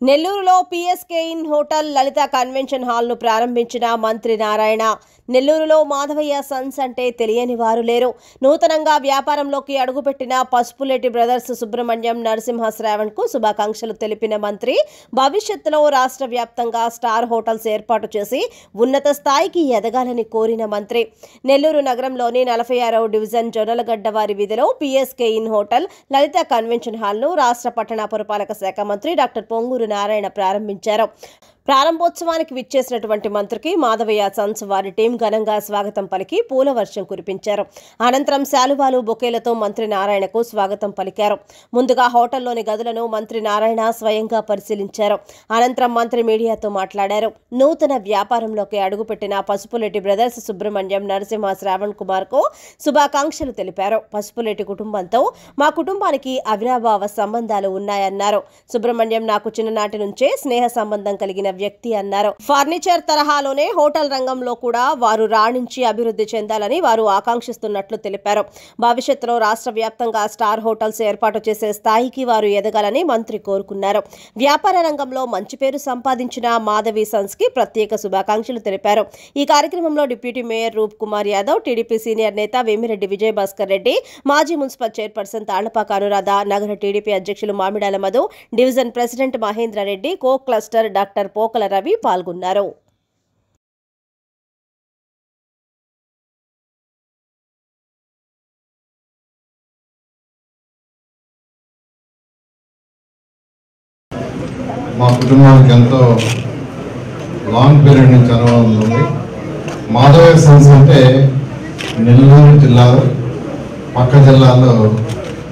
నెల్లూరులో PSK inn hotel Lalitha convention hall ను ప్రారంభించిన మంత్రి నారాయణ. నెల్లూరులో మాధవయ్య సన్స్ అంటే తెలియని వారు లేరు. నూతనంగా వ్యాపారంలోకి అడుగుపెట్టిన పసుపులేటి బ్రదర్స్ సుబ్రహ్మణ్యం నరసింహ శ్రావణ్ కు శుభాకాంక్షలు తెలిపిన మంత్రి, భవిష్యత్తులో రాష్ట్ర వ్యాప్తంగా స్టార్ హోటల్స్ ఏర్పాటు చేసి ఉన్నత స్థాయికి ఎదగాలని కోరిన మంత్రి, నెల్లూరు నగరంలోని 46వ డివిజన్ జొన్నలగడ్డవారి వీధిలో PSK inn hotel Lalitha convention hall ను రాష్ట్ర పట్టణ పురపాలక శాఖ మంత్రి డాక్టర్ పొంగూరు నారాయణ ప్రారంభించారు. ప్రారంభోత్సవానికి విచ్చేసినటువంటి మంత్రికి మాధవయ్య సన్స్ వారి టీం ఘనంగా స్వాగతం పలికి పూల వర్షం కురిపించారు. అనంతరం శాలువాలు, బొకేలతో మంత్రి నారాయణకు స్వాగతం పలికారు. ముందుగా హోటల్లోని గదులను మంత్రి నారాయణ స్వయంగా పరిశీలించారు. అనంతరం మంత్రి మీడియాతో మాట్లాడారు. నూతన వ్యాపారంలోకి అడుగుపెట్టిన పసుపులేటి బ్రదర్స్ సుబ్రహ్మణ్యం నరసింహ శ్రావణ్ కుమార్ కు శుభాకాంక్షలు తెలిపారు. పసుపులేటి కుటుంబంతో మా కుటుంబానికి అవినాభావ సంబంధాలు ఉన్నాయన్నారు. సుబ్రహ్మణ్యం నాకు చిన్ననాటి నుంచే స్నేహ సంబంధం కలిగిన వ్యక్తి అన్నారు. ఫర్నిచర్ తరహాలోనే హోటల్ రంగంలో కూడా వారు రాణించి అభివృద్ధి చెందాలని వారు ఆకాంక్షిస్తున్నట్లు తెలిపారు. భవిష్యత్తులో రాష్ట్ర వ్యాప్తంగా స్టార్ హోటల్స్ ఏర్పాటు చేసే స్థాయికి వారు ఎదగాలని మంత్రి కోరుకున్నారు. వ్యాపార రంగంలో మంచి పేరు సంపాదించిన మాధవి సన్స్ కి ప్రత్యేక శుభాకాంక్షలు తెలిపారు. ఈ కార్యక్రమంలో డిప్యూటీ మేయర్ రూప్ కుమార్ యాదవ్, టీడీపీ సీనియర్ నేత వేమిరెడ్డి విజయభాస్కర్ రెడ్డి, మాజీ మున్సిపల్ చైర్పర్సన్ తాళ్లపాక అనురాధ, నగర టీడీపీ అధ్యక్షులు మామిడాల మధు, డివిజన్ ప్రెసిడెంట్ మహేంద్రారెడ్డి, కో క్లస్టర్ డాక్టర్ పోకల రవి పాల్గొన్నారు. మా కుటుంబానికి ఎంతో లాంగ్ పీరియడ్ నుంచి అనుభవం ఉంది. మాధవయ్య సన్స్ అంటే నెల్లూరు జిల్లాలో పక్క జిల్లాలో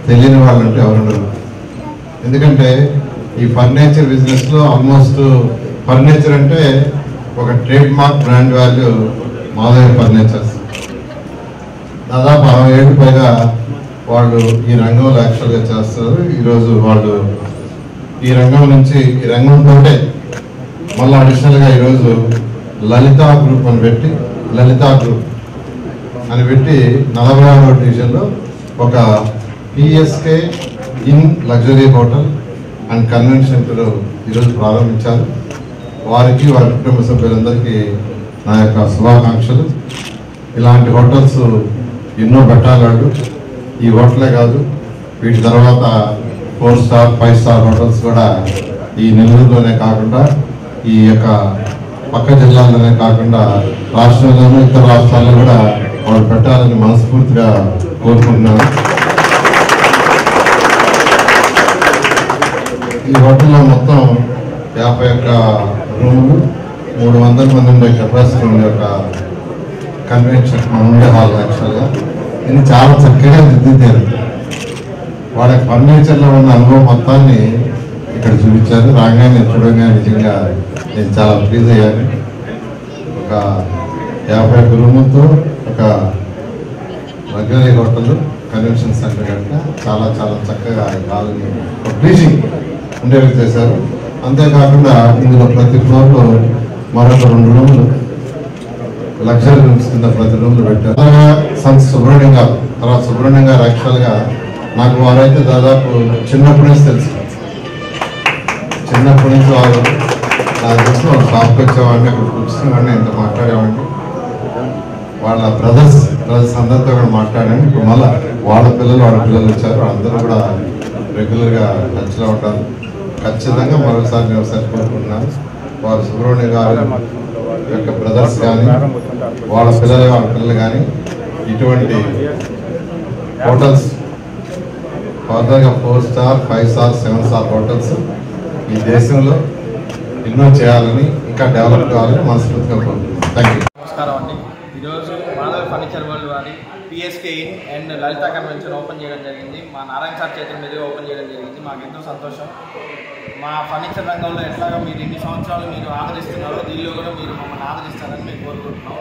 తెలియని వాళ్ళంటే ఎవరు. ఎందుకంటే ఈ ఫర్నిచర్ బిజినెస్లో ఆల్మోస్ట్ ఫర్నిచర్ అంటే ఒక trade mark brand value Madhavayya furnitures. దాదాపు 60 ఏళ్ళు పైగా వాళ్ళు ఈ రంగంలో యాక్చువల్గా చేస్తారు. ఈరోజు వాళ్ళు ఈ రంగం నుంచి ఈ రంగంతో మళ్ళీ అడిషనల్గా ఈరోజు లలితా గ్రూప్ అని పెట్టి 46వ డివిజన్లో ఒక PSK in luxury hotel and convention centre ఈరోజు ప్రారంభించారు. వారికి వారి కుటుంబ సభ్యులందరికీ నా యొక్క శుభాకాంక్షలు. ఇలాంటి హోటల్స్ ఎన్నో పెట్టాలి. ఈ హోటలే కాదు, వీటి తర్వాత 4 స్టార్ 5 స్టార్ హోటల్స్ కూడా ఈ నెల్లూరులోనే కాకుండా ఈ యొక్క పక్క జిల్లాల్లోనే కాకుండా రాష్ట్రంలోనూ ఇతర రాష్ట్రాల్లో కూడా వాళ్ళు పెట్టాలని మనస్ఫూర్తిగా కోరుకుంటున్నాను. ఈ హోటల్లో మొత్తం 51 రూములు, 300 మంది ఉండే కెపాసిటీ ఉండే ఒక కన్వెన్షన్ ఉండే హాల్. యాక్చువల్గా ఇది చాలా చక్కగా దిద్దిద్దారు. వాళ్ళ ఫర్నిచర్లో ఉన్న అనుభవం మొత్తాన్ని ఇక్కడ చూపించారు. రాగానే చూడగానే నిజంగా నేను చాలా ప్లీజ్ అయ్యాను. ఒక 51 రూములతో ఒక లగ్జరీ హోటల్ కన్వెన్షన్ సెంటర్ కనుక చాలా చాలా చక్కగా ఈ హాల్ని ప్లీజింగ్ ఉండేవి చేశారు. అంతేకాకుండా ఇందులో ప్రతి ఫ్లోర్లో మరొక 2 రూములు లగ్జరీ రూమ్స్ కింద ప్రతి రూమ్లు పెట్టారు. సన్స్ సుబ్రహ్మణ్యం గారు, తర్వాత సుబ్రహ్మణ్యం గారు యాక్చువల్గా నాకు వారైతే దాదాపు చిన్నప్పటి నుంచి తెలుసు. చిన్నప్పటి నుంచి వారు నాకు తెలిసిన వాళ్ళు షాప్కి వచ్చేవాడిని, అక్కడ కూర్చునేవాడిని, ఎంత మాట్లాడేవాడిని. వాళ్ళ బ్రదర్స్ అందరితో కూడా మాట్లాడాను. ఇప్పుడు మళ్ళీ వాళ్ళ పిల్లలు వచ్చారు. వాళ్ళందరూ కూడా రెగ్యులర్గా టచ్లో ఉంటారు. ఖచ్చితంగా మరోసారి నేను ఒకసారి కోరుకుంటున్నాను. వారు సుబ్రహ్మణ్యం గారు యొక్క బ్రదర్స్ కానీ వాళ్ళ పిల్లలు కానీ ఇటువంటి హోటల్స్ ఫర్దర్గా 4 స్టార్ 5 స్టార్ 7 స్టార్ హోటల్స్ ఈ దేశంలో ఎన్నో చేయాలని, ఇంకా డెవలప్ కావాలని మనస్ఫూర్తిగా కోరుకుంటున్నాను. Thank you. నమస్కారం అండి. ఈరోజు మాధవ్ ఫర్నిచర్ వరల్డ్ వారి PSK in and Lalitha convention open చేయడం జరిగింది. మా నారాయణ సార్ చేతుల మీదుగా ఓపెన్ చేయడం జరిగింది. మాకు ఎంతో సంతోషం. మా ఫర్నిచర్ రంగంలో ఎట్లాగో మీరు ఇన్ని సంవత్సరాలు మీరు ఆదరిస్తున్నారో దీనిలో కూడా మీరు మమ్మల్ని ఆదరిస్తారని మేము కోరుకుంటున్నాం.